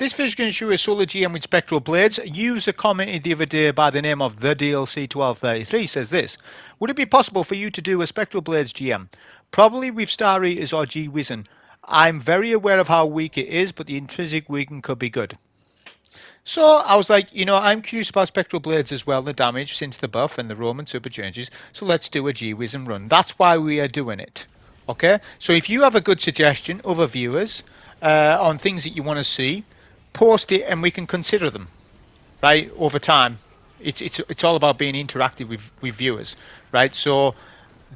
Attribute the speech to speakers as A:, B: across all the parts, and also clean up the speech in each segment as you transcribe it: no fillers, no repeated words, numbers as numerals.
A: This video is going to show a solo GM with Spectral Blades. A user commented the other day by the name of the DLC 1233 says this: would it be possible for you to do a Spectral Blades GM? Probably with Star Eaters or G-Wizen. I'm very aware of how weak it is, but the intrinsic weakening could be good. So I was like, I'm curious about Spectral Blades as well, the damage since the buff and the Roman super changes. So let's do a G-Wizen run. That's why we are doing it. Okay? So if you have a good suggestion, other viewers, on things that you want to see, post it and we can consider them, right, over time. It's all about being interactive with viewers, right? So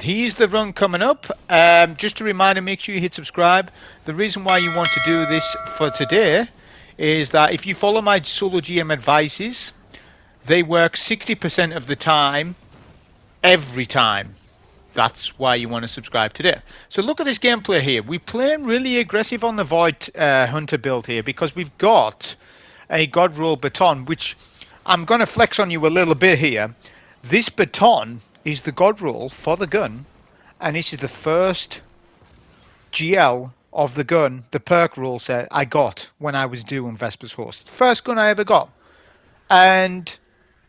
A: here's the run coming up. Just a reminder, make sure you hit subscribe. The reason why you want to do this for today is that if you follow my solo GM advices, they work 60% of the time, every time. That's why you want to subscribe today. So look at this gameplay here. We're playing really aggressive on the Void Hunter build here because we've got a God Roll baton, which I'm going to flex on you a little bit here. This baton is the God Roll for the gun, and this is the first GL of the gun, the perk roll set I got when I was doing Vesper's Host. First gun I ever got. And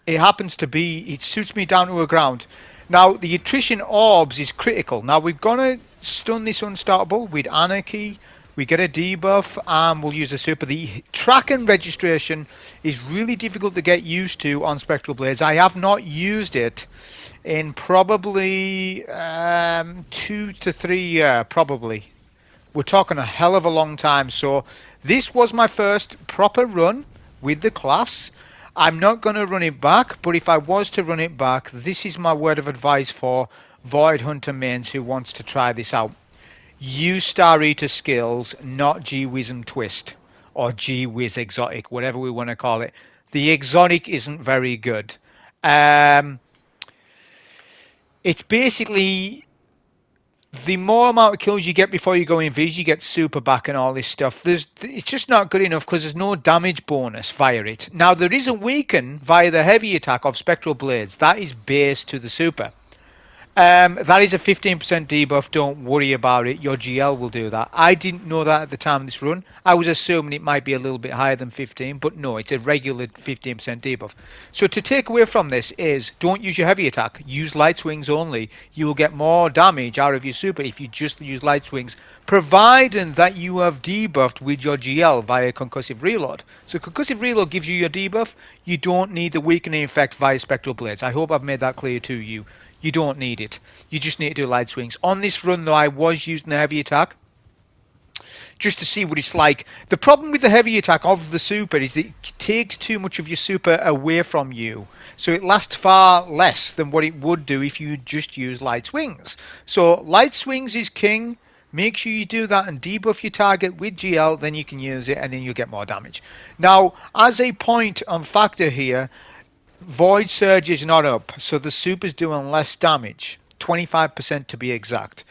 A: it happens to be, it suits me down to the ground. Now, the attrition orbs is critical. Now, we're going to stun this Unstartable with Anarchy. We get a debuff, and we'll use a super. The track and registration is really difficult to get used to on Spectral Blades. I have not used it in probably 2 to 3 years, probably. We're talking a hell of a long time. So, this was my first proper run with the class. I'm not going to run it back, but if I was to run it back, this is my word of advice for Void Hunter mains who wants to try this out. Use Star Eater skills, not G-Wism Twist or G-Wiz Exotic, whatever we want to call it. The exotic isn't very good. It's basically the more amount of kills you get before you go in Viz, you get super back and all this stuff. It's just not good enough because there's no damage bonus via it. Now, there is a weaken via the heavy attack of Spectral Blades. That is base to the super. That is a 15% debuff. Don't worry about it. Your GL will do that. I didn't know that at the time of this run. I was assuming it might be a little bit higher than 15, but no, it's a regular 15% debuff. So to take away from this is don't use your heavy attack. Use light swings only. You will get more damage out of your super if you just use light swings, provided that you have debuffed with your GL via concussive reload. So concussive reload gives you your debuff. You don't need the weakening effect via Spectral Blades. I hope I've made that clear to you. You don't need it. You just need to do light swings. On this run, though, I was using the heavy attack just to see what it's like. The problem with the heavy attack of the super is that it takes too much of your super away from you. So it lasts far less than what it would do if you just use light swings. So light swings is king. Make sure you do that and debuff your target with GL. Then you can use it and then you'll get more damage. Now, as a point on factor here, Void Surge is not up, so the super's doing less damage, 25% to be exact.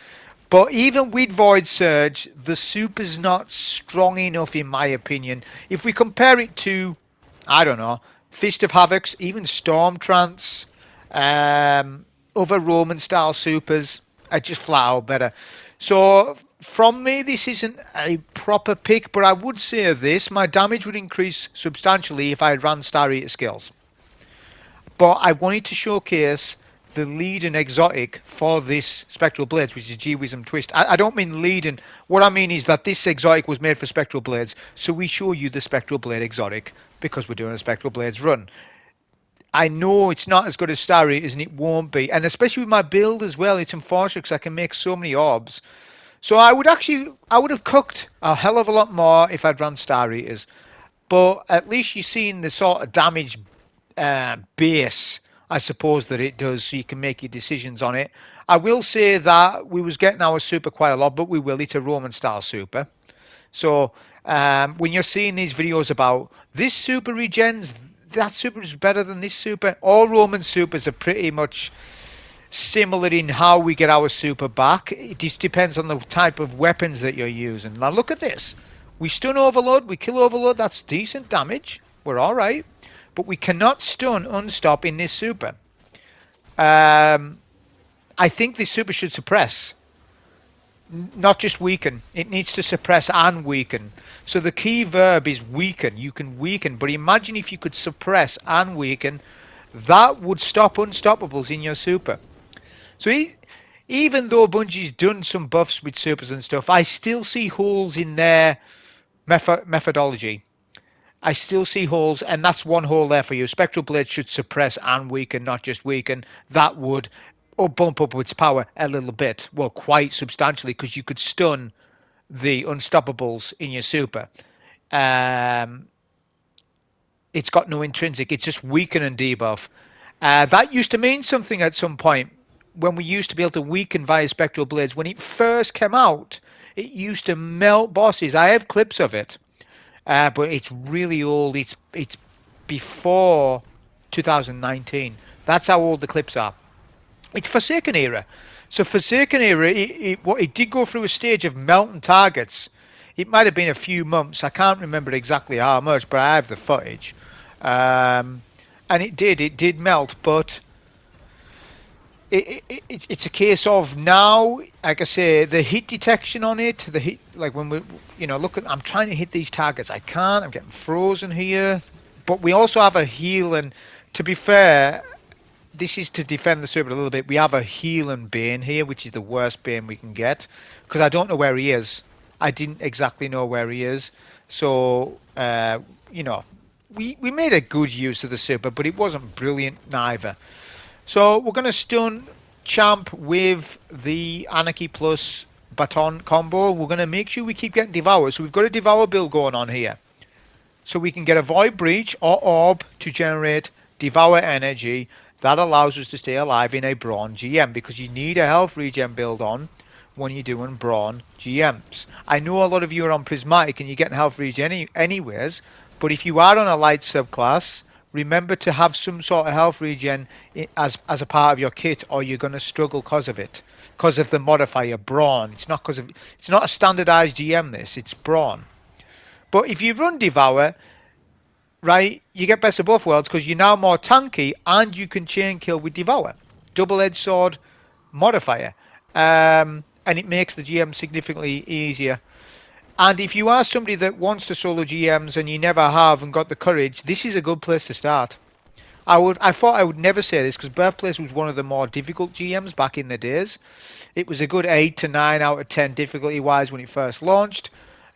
A: But even with Void Surge, the super's not strong enough in my opinion. If we compare it to, I don't know, Fist of Havocs, even Storm Trance, other Roman style supers are just flat out better. So from me, this isn't a proper pick, but I would say this, my damage would increase substantially if I ran Star Eater skills. But I wanted to showcase the leading exotic for this Spectral Blades, which is G-Wism Twist. I don't mean leading. What I mean is that this exotic was made for Spectral Blades, so we show you the Spectral Blade exotic because we're doing a Spectral Blades run. I know it's not as good as Star Eaters, and it won't be. And especially with my build as well, it's unfortunate because I can make so many orbs. So I would have cooked a hell of a lot more if I'd run Star Eaters. But at least you've seen the sort of damage base, I suppose, that it does, so you can make your decisions on it. I will say that we was getting our super quite a lot, but we will. It's a Roman style super. So when you're seeing these videos about this super regens, that super is better than this super. All Roman supers are pretty much similar in how we get our super back. It just depends on the type of weapons that you're using. Now look at this. We stun Overload, we kill Overload. That's decent damage. We're all right. But we cannot stun Unstop in this super. I think this super should suppress. Not just weaken. It needs to suppress and weaken. So the key verb is weaken. You can weaken, but imagine if you could suppress and weaken. That would stop unstoppables in your super. So even though Bungie's done some buffs with supers and stuff, I still see holes in their methodology. I still see holes, and that's one hole there for you. Spectral Blade should suppress and weaken, not just weaken. That would bump up its power a little bit. Well, quite substantially, because you could stun the unstoppables in your super. It's got no intrinsic. It's just weaken and debuff. That used to mean something at some point when we used to be able to weaken via Spectral Blades. When it first came out, it used to melt bosses. I have clips of it, but it's really old. It's before 2019. That's how old the clips are. It's Forsaken era. So Forsaken era, it did go through a stage of melting targets. It might have been a few months. I can't remember exactly how much, but I have the footage. And it did melt, but it's a case of now, like I say, the hit detection on it, the hit, like when we, look at, I'm trying to hit these targets. I can't, I'm getting frozen here. But we also have a heal, and to be fair, this is to defend the server a little bit. We have a heal and Bane here, which is the worst Bane we can get, because I don't know where he is. I didn't exactly know where he is. So, we made a good use of the super, but it wasn't brilliant neither. So we're going to stun Champ with the Anarchy plus Baton combo. We're going to make sure we keep getting Devour. So we've got a Devour build going on here. So we can get a Void Breach or Orb to generate Devour energy. That allows us to stay alive in a Brawn GM, because you need a health regen build on when you're doing Brawn GMs. I know a lot of you are on Prismatic and you're getting health regen anyways, but if you are on a light subclass, remember to have some sort of health regen as a part of your kit, or you're going to struggle because of it, because of the modifier Brawn. It's not a standardized GM. It's Brawn. But if you run Devour, right, you get best of both worlds, because you're now more tanky and you can chain kill with Devour, double-edged sword modifier, and it makes the GM significantly easier. And if you are somebody that wants to solo GMs and you never have and got the courage, this is a good place to start. I thought I would never say this, because Birthplace was one of the more difficult GMs back in the days. It was a good 8 to 9 out of 10 difficulty-wise when it first launched.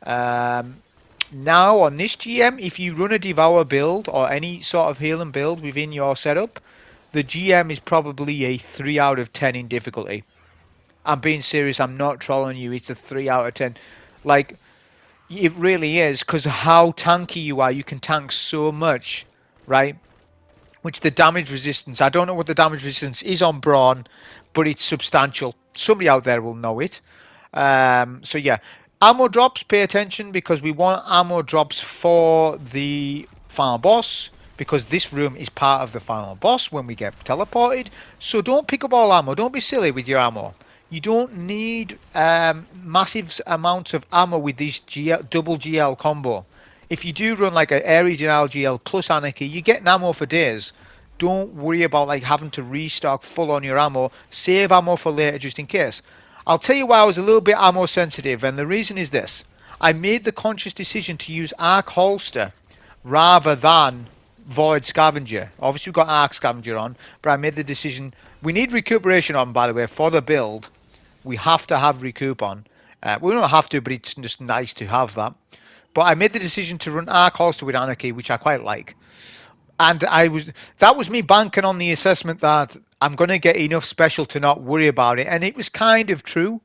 A: Now on this GM, if you run a Devour build or any sort of healing build within your setup, the GM is probably a 3 out of 10 in difficulty. I'm being serious, I'm not trolling you, it's a 3 out of 10. Like, it really is, because of how tanky you are. You can tank so much, right? Which the damage resistance, I don't know what the damage resistance is on Brawn, but it's substantial. Somebody out there will know it. So yeah, ammo drops, pay attention, because we want ammo drops for the final boss, because this room is part of the final boss when we get teleported. So don't pick up all ammo. Don't be silly with your ammo. You don't need massive amounts of ammo with this double GL combo. If you do run like an Airy Denial GL plus Anarchy, you're getting ammo for days. Don't worry about like having to restock full on your ammo. Save ammo for later just in case. I'll tell you why I was a little bit ammo sensitive, and the reason is this. I made the conscious decision to use Arc Holster rather than Void Scavenger. Obviously we've got Arc Scavenger on, but I made the decision. We need recuperation on, by the way, for the build. We have to have recoup on. We don't have to, but it's just nice to have that. But I made the decision to run Arc Holster with Anarchy, which I quite like. And that was me banking on the assessment that I'm going to get enough special to not worry about it. And it was kind of true.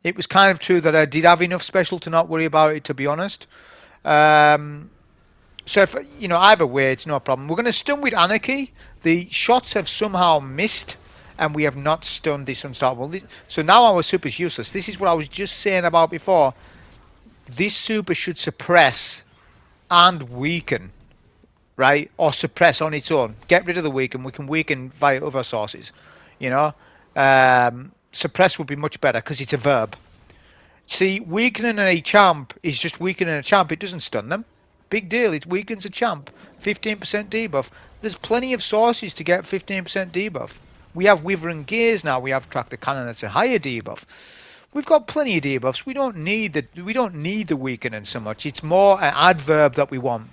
A: It was kind of true that I did have enough special to not worry about it, to be honest. So if, either way, it's no problem. We're going to stun with Anarchy. The shots have somehow missed, and we have not stunned this Unstoppable. So now our super is useless. This is what I was just saying about before. This super should suppress and weaken, right? Or suppress on its own. Get rid of the weaken. We can weaken via other sources. Suppress would be much better because it's a verb. See, weakening a champ is just weakening a champ. It doesn't stun them. Big deal. It weakens a champ. 15% debuff. There's plenty of sources to get 15% debuff. We have Wither and Gaze now. We have Track the Cannon. That's a higher debuff. We've got plenty of debuffs. We don't need the weakening so much. It's more an adverb that we want.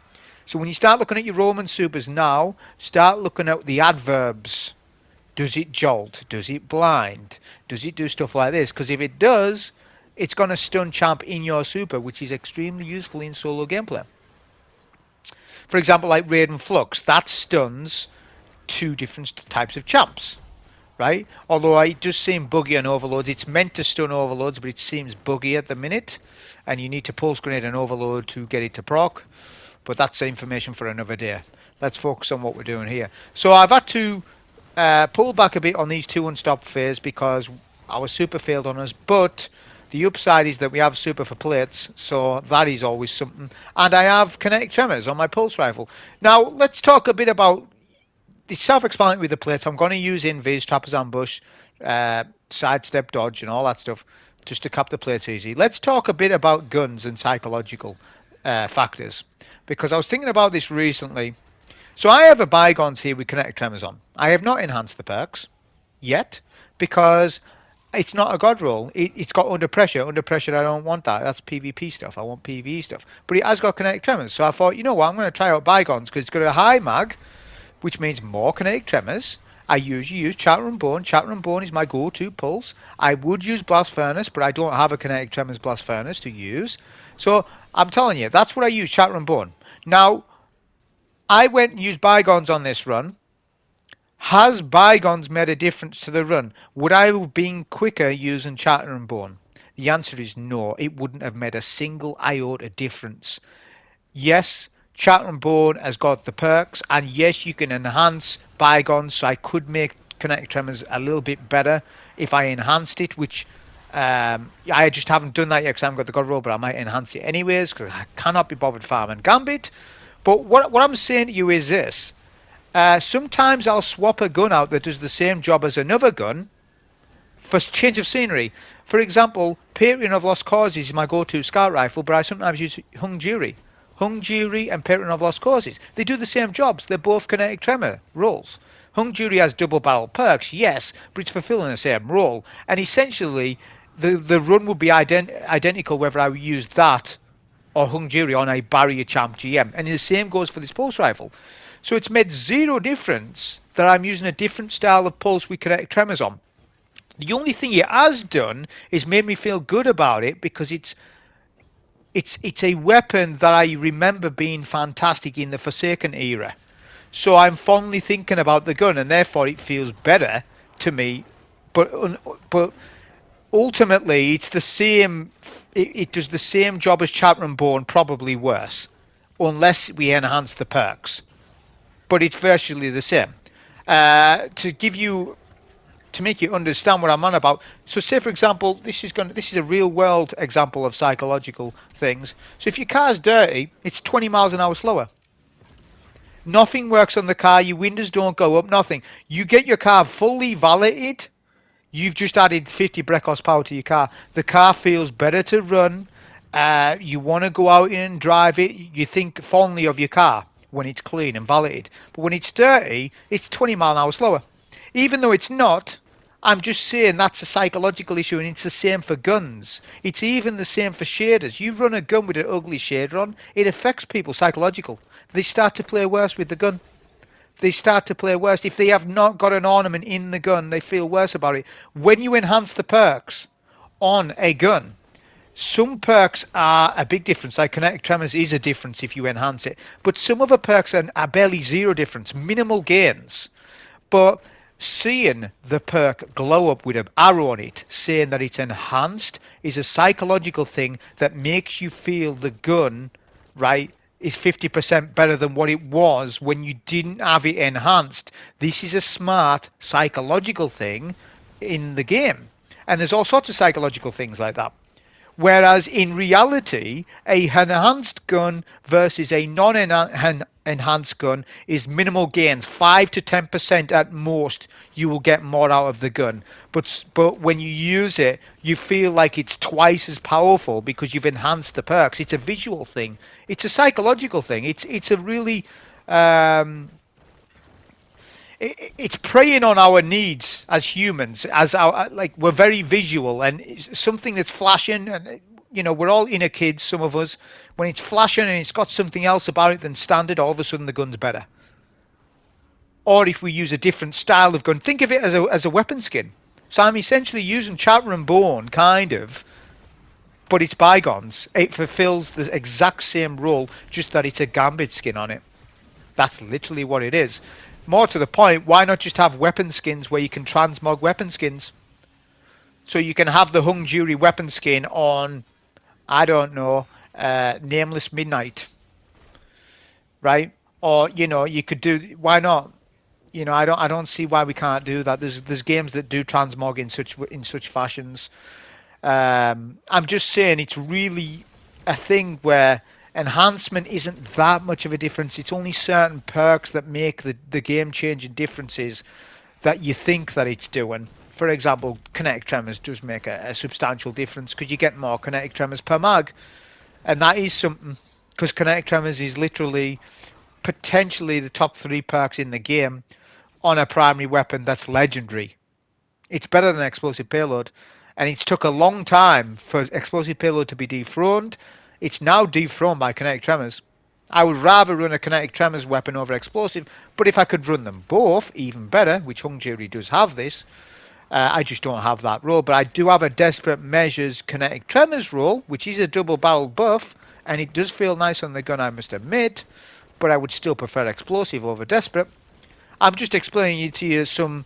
A: So when you start looking at your Roman supers now, start looking at the adverbs. Does it jolt? Does it blind? Does it do stuff like this? Because if it does, it's going to stun champ in your super, which is extremely useful in solo gameplay. For example, like Raiden Flux, that stuns 2 different types of champs, right? Although it does seem buggy on overloads. It's meant to stun overloads, but it seems buggy at the minute, and you need to pulse grenade an overload to get it to proc. But that's information for another day. Let's focus on what we're doing here. So I've had to pull back a bit on these 2 unstopped phase because our super failed on us, but the upside is that we have super for plates, so that is always something. And I have kinetic tremors on my pulse rifle. Now, let's talk a bit about the self-explanatory with the plates. I'm going to use invis, trappers ambush, sidestep, dodge, and all that stuff just to cap the plates easy. Let's talk a bit about guns and psychological factors, because I was thinking about this recently. So I have a bygones here with kinetic tremors on. I have not enhanced the perks yet because it's not a god roll. It's got under pressure. Under pressure, I don't want that. That's PvP stuff. I want PvE stuff. But it has got kinetic tremors. So I thought, you know what, I'm going to try out bygones because it's got a high mag, which means more kinetic tremors. I usually use Chatter and Bone. Chatter and Bone is my go-to pulse. I would use Blast Furnace, but I don't have a kinetic tremors Blast Furnace to use. So I'm telling you, that's what I use, Chatter and Bone. Now, I went and used bygones on this run. Has bygones made a difference to the run? Would I have been quicker using Chatter and Bone? The answer is no. It wouldn't have made a single iota difference. Yes, Chatter and Bone has got the perks, and yes, you can enhance bygones, so I could make kinetic tremors a little bit better if I enhanced it, which I just haven't done that yet because I haven't got the god roll, but I might enhance it anyways because I cannot be bothered farming Gambit. But what I'm saying to you is this. Sometimes I'll swap a gun out that does the same job as another gun for change of scenery. For example, Patreon of Lost Causes is my go-to scout rifle, but I sometimes use Hung Jury. Hung Jury and Patreon of Lost Causes. They do the same jobs. They're both kinetic tremor rolls. Hung Jury has double barrel perks, yes, but it's fulfilling the same role. And essentially, the run would be identical whether I use that or Hung Jury on a barrier champ GM. And the same goes for this pulse rifle. So it's made zero difference that I'm using a different style of pulse with kinetic tremors on. The only thing it has done is made me feel good about it because it's a weapon that I remember being fantastic in the Forsaken era. So I'm fondly thinking about the gun and therefore it feels better to me. But ultimately it's the same. It does the same job as Chatter and Bone, probably worse, unless we enhance the perks. But it's virtually the same. To make you understand what I'm on about. So say for example, this is a real world example of psychological things. So if your car's dirty, it's 20 miles an hour slower. Nothing works on the car, your windows don't go up, nothing. You get your car fully valeted, you've just added 50 brake horsepower to your car. The car feels better to run. You want to go out and drive it. You think fondly of your car when it's clean and valeted. But when it's dirty, it's 20 mile an hour slower. Even though it's not, I'm just saying that's a psychological issue, and it's the same for guns. It's even the same for shaders. You run a gun with an ugly shader on, it affects people psychological. They start to play worse with the gun. They start to play worse. If they have not got an ornament in the gun, they feel worse about it. When you enhance the perks on a gun, some perks are a big difference. Like kinetic tremors is a difference if you enhance it. But some other perks are barely zero difference, minimal gains. But seeing the perk glow up with an arrow on it, saying that it's enhanced, is a psychological thing that makes you feel the gun, right, is 50% better than what it was when you didn't have it enhanced. This is a smart psychological thing in the game. And there's all sorts of psychological things like that. Whereas in reality, a enhanced gun versus a non-enhanced gun is minimal gains. 5 to 10% at most, you will get more out of the gun. But when you use it, you feel like it's twice as powerful because you've enhanced the perks. It's a visual thing. It's a psychological thing. It's a really... it's preying on our needs as humans, as our like we're very visual, and it's something that's flashing, and we're all inner kids. Some of us, when it's flashing and it's got something else about it than standard, all of a sudden the gun's better. Or if we use a different style of gun, think of it as a weapon skin. So I'm essentially using Chapter and Bone, kind of, but it's bygones. It fulfills the exact same role, just that it's a Gambit skin on it. That's literally what it is. More to the point, why not just have weapon skins where you can transmog weapon skins? So you can have the Hung Jury weapon skin on, I don't know, Nameless Midnight, right? Or you could do. Why not? I don't see why we can't do that. There's games that do transmog in such fashions. I'm just saying it's really a thing where enhancement isn't that much of a difference. It's only certain perks that make the game-changing differences that you think that it's doing. For example, kinetic tremors does make a substantial difference because you get more kinetic tremors per mag. And that is something, because kinetic tremors is literally potentially the top 3 perks in the game on a primary weapon that's legendary. It's better than explosive payload. And it's took a long time for explosive payload to be dethroned. It's now dethroned by kinetic tremors. I would rather run a kinetic tremors weapon over explosive, but if I could run them both, even better, which Hung Jury does have this. I just don't have that role, but I do have a Desperate Measures kinetic tremors role, which is a double barrel buff, and it does feel nice on the gun, I must admit, but I would still prefer explosive over desperate. I'm just explaining to you some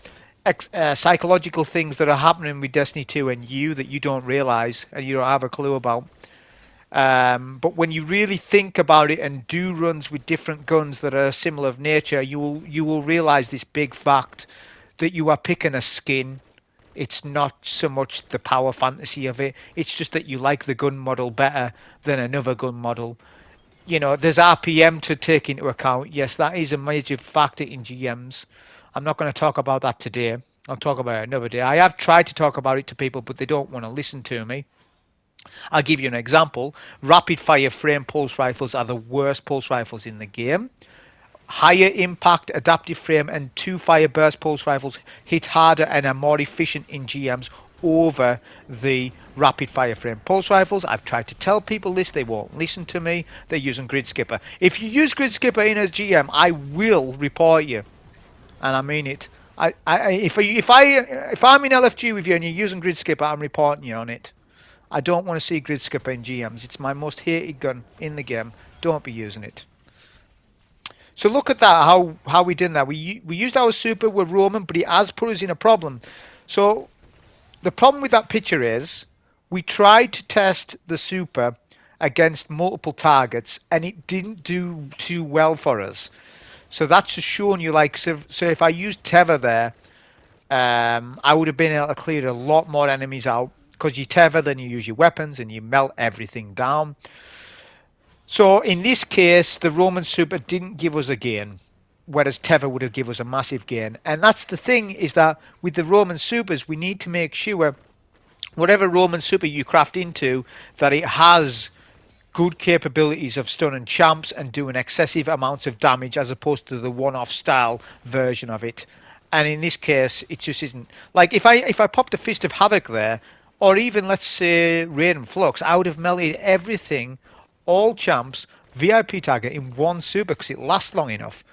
A: psychological things that are happening with Destiny 2 and you that you don't realise and you don't have a clue about. But when you really think about it and do runs with different guns that are similar of nature, you will realise this big fact that you are picking a skin. It's not so much the power fantasy of it. It's just that you like the gun model better than another gun model. There's RPM to take into account. Yes, that is a major factor in GMs. I'm not going to talk about that today. I'll talk about it another day. I have tried to talk about it to people, but they don't want to listen to me. I'll give you an example. Rapid fire frame pulse rifles are the worst pulse rifles in the game. Higher impact adaptive frame and 2 fire burst pulse rifles hit harder and are more efficient in GMs over the rapid fire frame pulse rifles. I've tried to tell people this, they won't listen to me. They're using Grid Skipper. If you use Grid Skipper in as GM, I will report you, and I mean it. If I'm in LFG with you and you're using Grid Skipper, I'm reporting you on it. I don't want to see Grid Skipper in GMs. It's my most hated gun in the game. Don't be using it. So look at that, how we did that. We used our super with Roman, but it has put us in a problem. So the problem with that picture is we tried to test the super against multiple targets and it didn't do too well for us. So that's just showing you, like, so if I used Tether there, I would have been able to clear a lot more enemies out, because you tether, then you use your weapons and you melt everything down. So in this case, the Roman super didn't give us a gain, whereas Tether would have given us a massive gain. And that's the thing, is that with the Roman supers, we need to make sure whatever Roman super you craft into, that it has good capabilities of stunning champs and doing excessive amounts of damage, as opposed to the one-off style version of it. And in this case, it just isn't. Like, if I popped a Fist of Havoc there, or even, let's say, Raid and Flux, I would have melted everything, all champs, VIP target in one super, because it lasts long enough.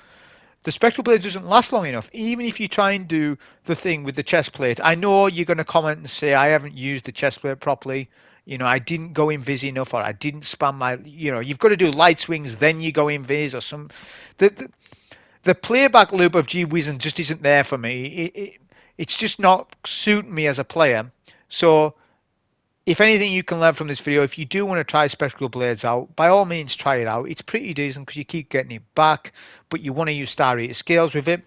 A: The Spectral Blade doesn't last long enough, even if you try and do the thing with the chest plate. I know you're going to comment and say, I haven't used the chest plate properly. I didn't go invis enough, or I didn't spam my, you've got to do light swings, then you go invis, or some. The playback loop of G-Wizen just isn't there for me. It's just not suiting me as a player. So, if anything you can learn from this video, if you do want to try Spectral Blades out, by all means try it out. It's pretty decent because you keep getting it back, but you want to use Star Eater Scales with it.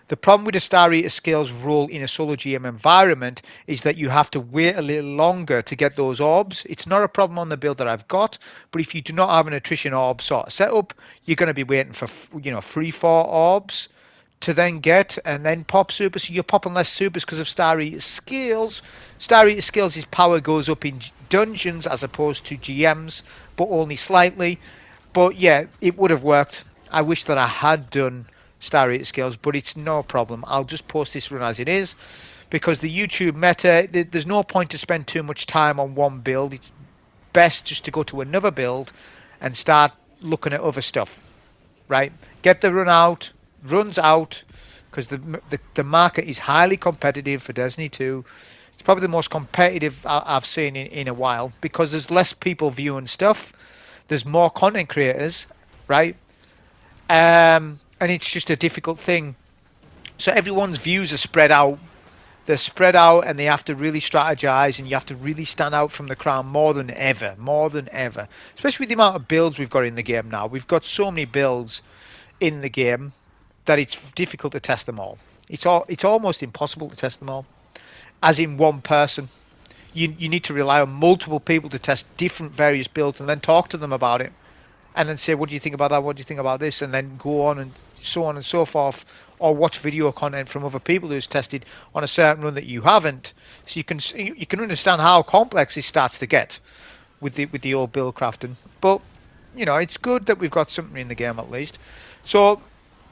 A: The problem with the Star Eater Scales role in a solo GM environment is that you have to wait a little longer to get those orbs. It's not a problem on the build that I've got, but if you do not have an attrition orb sort of setup, you're going to be waiting for 3-4 orbs to then get and then pop super. So you're popping less supers because of Star Eater Scales. Star Eater Scales' power goes up in dungeons as opposed to GMs, but only slightly. But yeah, it would have worked. I wish that I had done star rated skills, but it's no problem. I'll just post this run as it is, because the YouTube meta, there's no point to spend too much time on one build. It's best just to go to another build and start looking at other stuff, right? Get the runs out, because the market is highly competitive for Destiny 2. It's probably the most competitive I've seen in a while, because there's less people viewing stuff. There's more content creators, right? And it's just a difficult thing. So everyone's views are spread out. They're spread out, and they have to really strategize, and you have to really stand out from the crowd more than ever. Especially with the amount of builds we've got in the game now. We've got so many builds in the game that it's difficult to test them all. It's almost impossible to test them all, as in one person. You need to rely on multiple people to test different various builds and then talk to them about it, and then say, what do you think about that, what do you think about this, and then go on and so forth, or watch video content from other people who's tested on a certain run that you haven't, so you can understand how complex it starts to get with the old build crafting. But it's good that we've got something in the game at least. So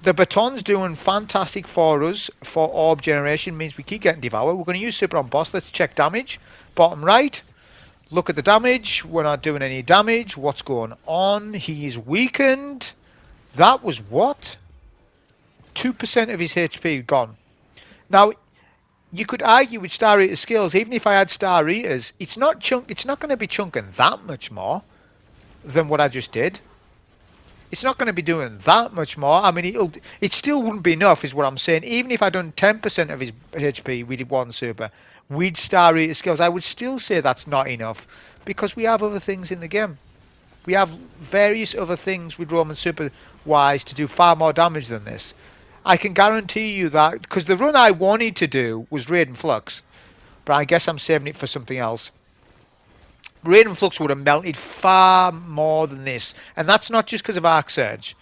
A: the baton's doing fantastic for us for orb generation, means we keep getting devoured. We're going to use super on boss. Let's check damage. Bottom right, look at the damage. We're not doing any damage. What's going on? He's weakened. That was what? 2% of his HP gone. Now, you could argue with star eater skills, even if I had star eaters, it's not going to be chunking that much more than what I just did. It's not going to be doing that much more. I mean, it still wouldn't be enough, is what I'm saying. Even if I'd done 10% of his HP, we did one super, with star eater skills, I would still say that's not enough, because we have other things in the game. We have various other things with Roman super wise to do far more damage than this. I can guarantee you that, because the run I wanted to do was Raid and Flux, but I guess I'm saving it for something else. Raid and Flux would have melted far more than this, and that's not just because of Arc Surge.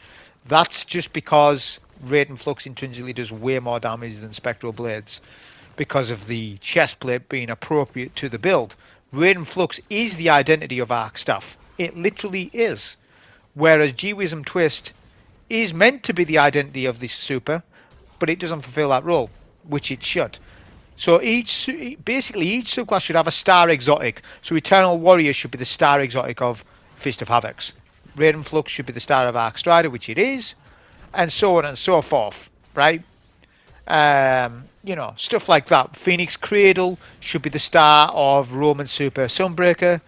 A: That's just because Raid and Flux intrinsically does way more damage than Spectral Blades, because of the chest plate being appropriate to the build. Raid and Flux is the identity of Arc stuff. It literally is. Whereas G-Wisdom Twist is meant to be the identity of this super, but it doesn't fulfill that role, which it should. So basically each subclass should have a star exotic. So Eternal Warrior should be the star exotic of Fist of Havocs. Raid and Flux should be the star of Arc Strider, which it is, and so on and so forth, right? Stuff like that. Phoenix Cradle should be the star of Roman Super Sunbreaker,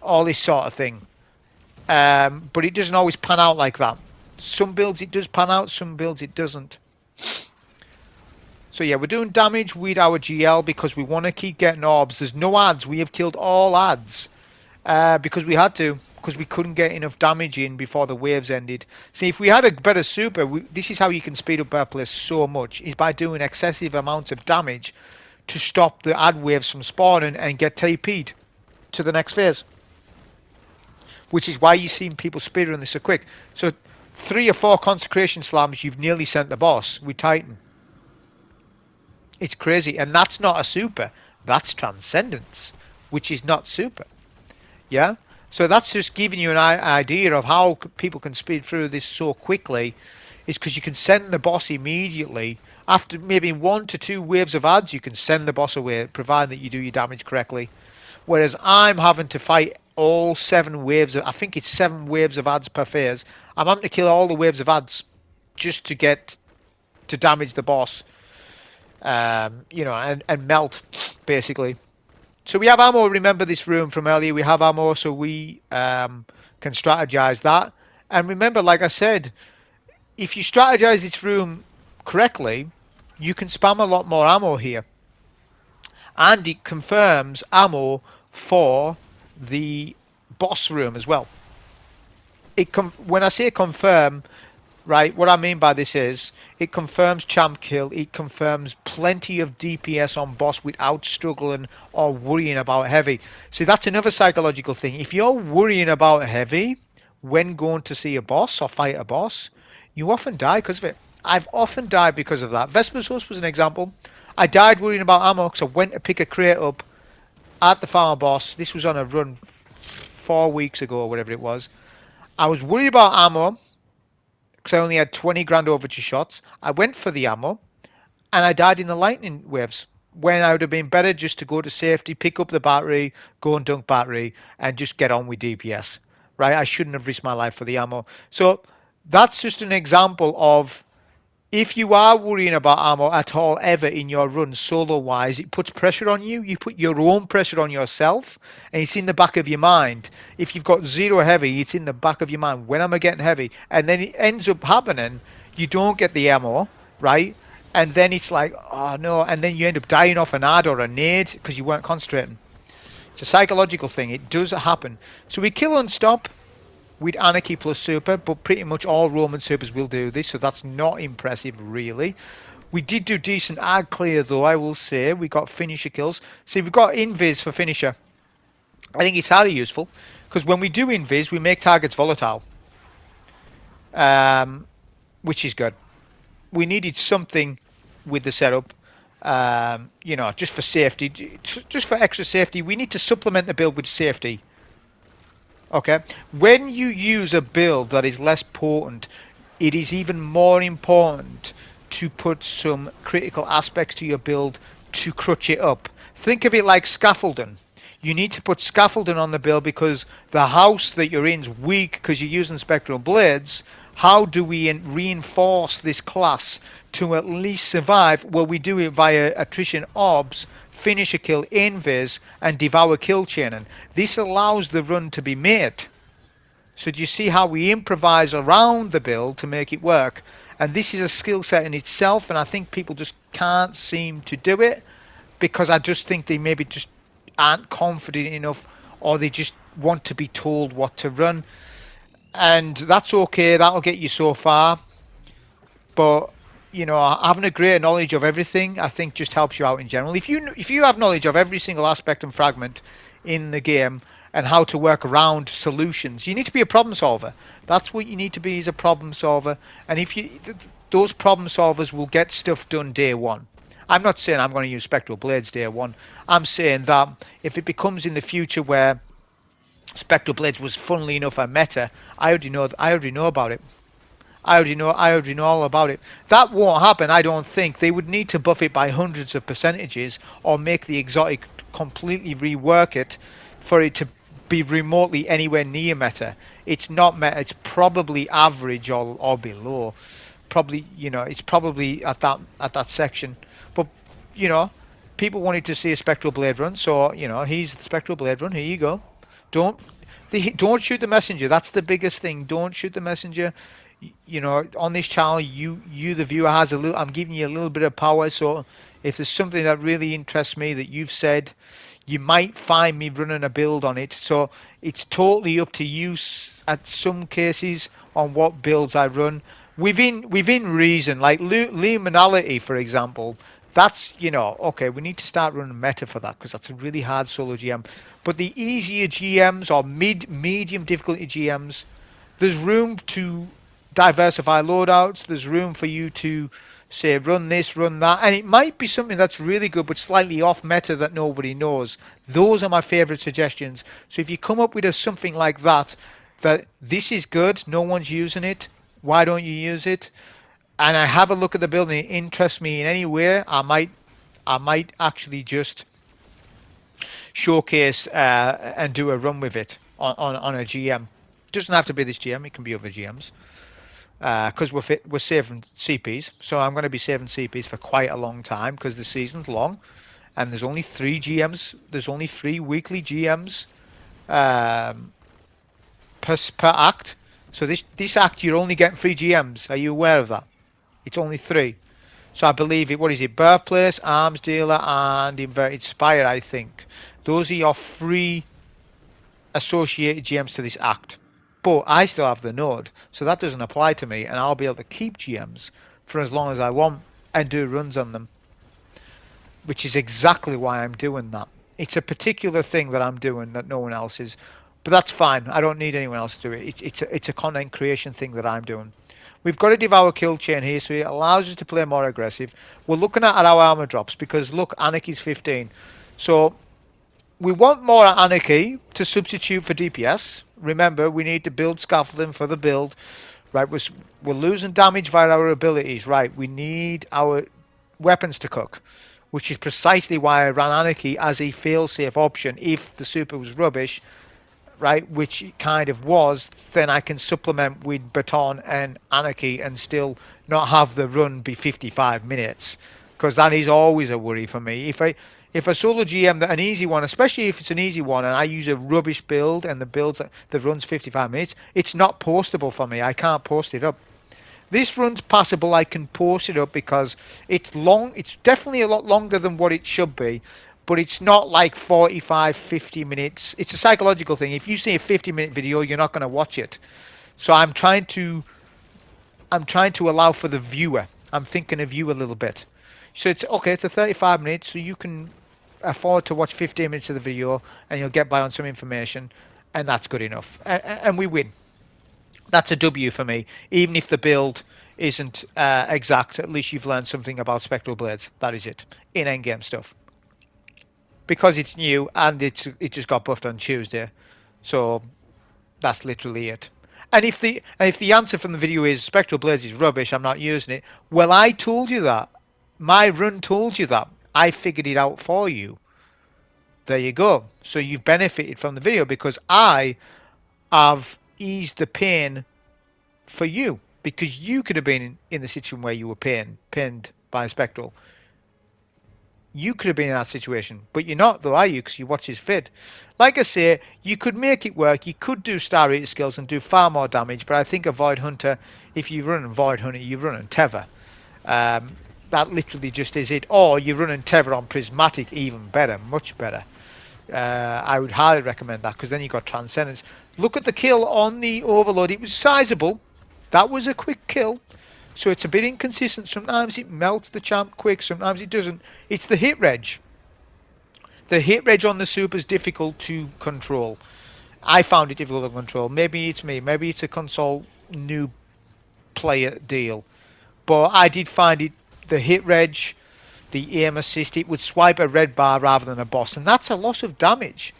A: all this sort of thing. But it doesn't always pan out like that. Some builds it does pan out, some builds it doesn't. So yeah, we're doing damage with our GL because we want to keep getting orbs. There's no ads. We have killed all ads because we had to, because we couldn't get enough damage in before the waves ended. See, if we had a better super, this is how you can speed up Birthplace so much, is by doing excessive amounts of damage to stop the ad waves from spawning and get TP'd to the next phase. Which is why you've seen people speedrun this so quick. So 3 or 4 consecration slams, you've nearly sent the boss with Titan. It's crazy, and that's not a super. That's Transcendence, which is not super. Yeah? So that's just giving you an idea of how people can speed through this so quickly, is because you can send the boss immediately. After maybe 1 to 2 waves of ads, you can send the boss away, provided that you do your damage correctly. Whereas I'm having to fight all 7 waves of, I think it's 7 waves of ads per phase. I'm having to kill all the waves of ads just to get to damage the boss. And melt, basically. So we have ammo. Remember this room from earlier. We have ammo, so we can strategize that. And remember, like I said, if you strategize this room correctly, you can spam a lot more ammo here. And it confirms ammo for the boss room as well. When I say confirm, right, what I mean by this is it confirms champ kill, it confirms plenty of DPS on boss without struggling or worrying about heavy. See, that's another psychological thing. If you're worrying about heavy when going to see a boss or fight a boss, you often die because of it. I've often died because of that. Vesper's Host was an example. I died worrying about ammo because I went to pick a crate up at the farmer boss. This was on a run 4 weeks ago or whatever it was. I was worried about ammo because I only had 20 grand overture shots. I went for the ammo, and I died in the lightning waves. When I would have been better just to go to safety, pick up the battery, go and dunk battery, and just get on with DPS. Right? I shouldn't have risked my life for the ammo. So that's just an example of, if you are worrying about ammo at all ever in your run solo wise, it puts pressure on you. You put your own pressure on yourself, and it's in the back of your mind. If you've got zero heavy, it's in the back of your mind. When am I getting heavy? And then it ends up happening, you don't get the ammo, right? And then it's like, oh no, and then you end up dying off an ad or a nade because you weren't concentrating. It's a psychological thing. It does happen. So we kill and stop with Anarchy plus Super, but pretty much all Roman Supers will do this, so that's not impressive, really. We did do decent ad clear, though, I will say. We got finisher kills. See, we've got invis for finisher. I think it's highly useful, because when we do invis, we make targets volatile, which is good. We needed something with the setup, you know, just for safety, just for extra safety. We need to supplement the build with safety. Okay, when you use a build that is less potent, it is even more important to put some critical aspects to your build to crutch it up. Think of it like scaffolding. You need to put scaffolding on the build because the house that you're in is weak because you're using spectral blades. How do we reinforce this class to at least survive? Well, we do it via attrition orbs, finish a kill, invis, and devour kill chaining. This allows the run to be made. So do you see how we improvise around the build to make it work? And this is a skill set in itself, and I think people just can't seem to do it because I just think they maybe just aren't confident enough, or they just want to be told what to run. And that's okay, that'll get you so far. But you know, having a greater knowledge of everything, I think, just helps you out in general. If you have knowledge of every single aspect and fragment in the game and how to work around solutions, you need to be a problem solver. That's what you need to be, is a problem solver. And if you, those problem solvers will get stuff done day one. I'm not saying I'm going to use spectral blades day one. I'm saying that if it becomes in the future where spectral blades was, funnily enough, a meta, I already know about it. I already know all about it. That won't happen, I don't think. They would need to buff it by hundreds of percentages or make the exotic completely rework it for it to be remotely anywhere near meta. It's not meta, it's probably average or below. Probably, you know, it's probably at that section. But, you know, people wanted to see a spectral blade run, so, you know, here's the spectral blade run. Here you go. Don't shoot the messenger. That's the biggest thing. Don't shoot the messenger. You know, on this channel, you the viewer has a little. I'm giving you a little bit of power. So if there's something that really interests me that you've said, you might find me running a build on it. So it's totally up to you at some cases on what builds I run within reason. Like Luminality, for example. That's, you know, okay, we need to start running meta for that because that's a really hard solo GM. But the easier GMs or medium difficulty GMs, there's room to diversify loadouts. There's room for you to say run this, run that, and it might be something that's really good but slightly off meta that nobody knows. Those are my favorite suggestions. So if you come up with something like that this is good, no one's using it, why don't you use it? And I have a look at the build and it interests me in any way, I might actually just showcase and do a run with it on a GM. It doesn't have to be this GM, it can be other GMs. Because we're saving CPs, so I'm going to be saving CPs for quite a long time because the season's long, and there's only 3 GMs. There's only 3 weekly GMs per act. So this act you're only getting 3 GMs. Are you aware of that? It's only 3. So I believe it. What is it? Birthplace, Arms Dealer, and Inverted Spire. I think those are your 3 associated GMs to this act. But I still have the node, so that doesn't apply to me, and I'll be able to keep GMs for as long as I want and do runs on them, which is exactly why I'm doing that. It's a particular thing that I'm doing that no one else is, but that's fine. I don't need anyone else to do it. It's a content creation thing that I'm doing. We've got a devour kill chain here, so it allows us to play more aggressive. We're looking at our armor drops because look, Anarchy's 15, so we want more Anarchy to substitute for DPS. Remember, we need to build scaffolding for the build. Right, we're losing damage via our abilities. Right, we need our weapons to cook, which is precisely why I ran Anarchy as a fail-safe option. If the super was rubbish, right, which it kind of was, then I can supplement with Baton and Anarchy and still not have the run be 55 minutes, because that is always a worry for me. If a solo GM, an easy one, especially if it's an easy one, and I use a rubbish build and the build that runs 55 minutes, it's not postable for me. I can't post it up. This run's passable. I can post it up because it's long. It's definitely a lot longer than what it should be, but it's not like 45, 50 minutes. It's a psychological thing. If you see a 50-minute video, you're not going to watch it. So I'm trying to allow for the viewer. I'm thinking of you a little bit. So it's okay. It's a 35 minutes, so you can afford to watch 15 minutes of the video, and you'll get by on some information, and that's good enough. And we win. That's a W for me. Even if the build isn't exact, at least you've learned something about Spectral Blades. That is it. In endgame stuff. Because it's new and it just got buffed on Tuesday. So that's literally it. And if the answer from the video is Spectral Blades is rubbish, I'm not using it. Well, I told you that. My run told you that. I figured it out for you. There you go. So you've benefited from the video because I have eased the pain for you, because you could have been in the situation where you were pinned by Spectral. You could have been in that situation, but you're not, though, are you? Because you watch his vid. Like I say, you could make it work. You could do Star Eater skills and do far more damage, but I think a Void Hunter, if you run a Void Hunter, you run on Tether. That literally just is it. Or you run in Tether on Prismatic, even better, much better. I would highly recommend that, because then you got Transcendence. Look at the kill on the Overload. It was sizable. That was a quick kill. So it's a bit inconsistent. Sometimes it melts the champ quick, sometimes it doesn't. It's the hit reg. The hit reg on the super is difficult to control. I found it difficult to control. Maybe it's me. Maybe it's a console new player deal. But I did find it, the hit reg, the aim assist, it would swipe a red bar rather than a boss. And that's a loss of damage.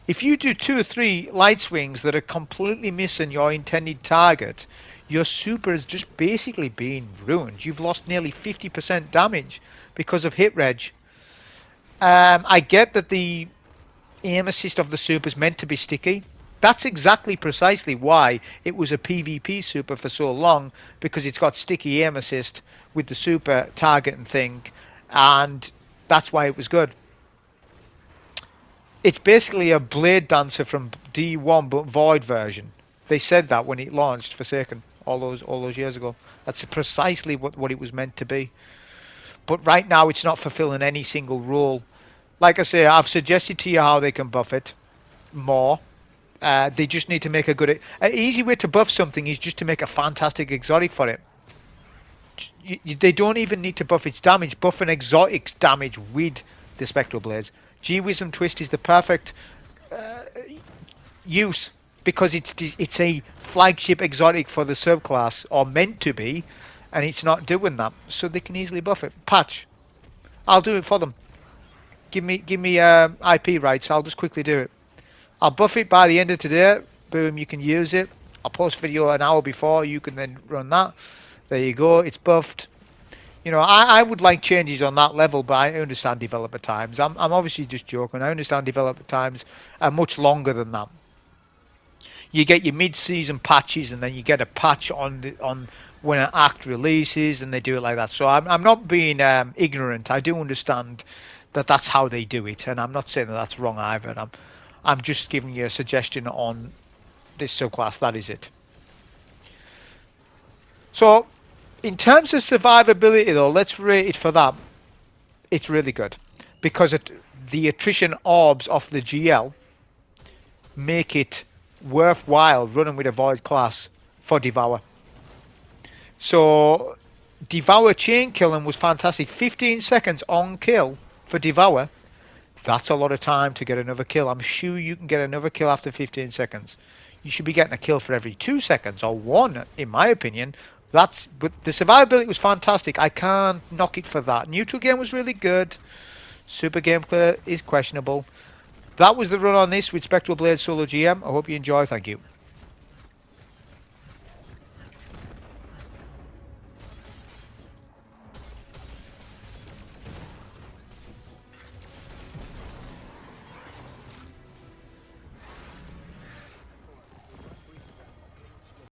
A: If you do 2 or 3 light swings that are completely missing your intended target, your super has just basically been ruined. You've lost nearly 50% damage because of hit reg. I get that the aim assist of the super is meant to be sticky. That's exactly precisely why it was a PvP super for so long, because it's got sticky aim assist with the super target and thing, and that's why it was good. It's basically a Blade Dancer from D1 but Void version. They said that when it launched Forsaken all those years ago. That's precisely what it was meant to be. But right now it's not fulfilling any single role. Like I say, I've suggested to you how they can buff it more. They just need to make a good... An easy way to buff something is just to make a fantastic exotic for it. They don't even need to buff its damage. Buff an exotic's damage with the Spectral Blades. G-Wisdom Twist is the perfect use, because it's a flagship exotic for the subclass, or meant to be, and it's not doing that, so they can easily buff it. Patch, I'll do it for them. Give me IP rights. I'll just quickly do it. I'll buff it by the end of today. Boom, you can use it. I'll post video an hour before. You can then run that. There you go. It's buffed. You know, I would like changes on that level, but I understand developer times. I'm obviously just joking. I understand developer times are much longer than that. You get your mid-season patches, and then you get a patch on when an act releases, and they do it like that. So I'm not being ignorant. I do understand that that's how they do it, and I'm not saying that that's wrong either. I'm just giving you a suggestion on this subclass. That is it. So, in terms of survivability, though, let's rate it for that. It's really good, because the attrition orbs off the GL make it worthwhile running with a Void class for Devour. So, Devour chain killing was fantastic. 15 seconds on kill for Devour. That's a lot of time to get another kill. I'm sure you can get another kill after 15 seconds. You should be getting a kill for every 2 seconds, or 1, in my opinion. But the survivability was fantastic. I can't knock it for that. Neutral game was really good. Super gameplay is questionable. That was the run on this with Spectral Blade Solo GM. I hope you enjoy. Thank you.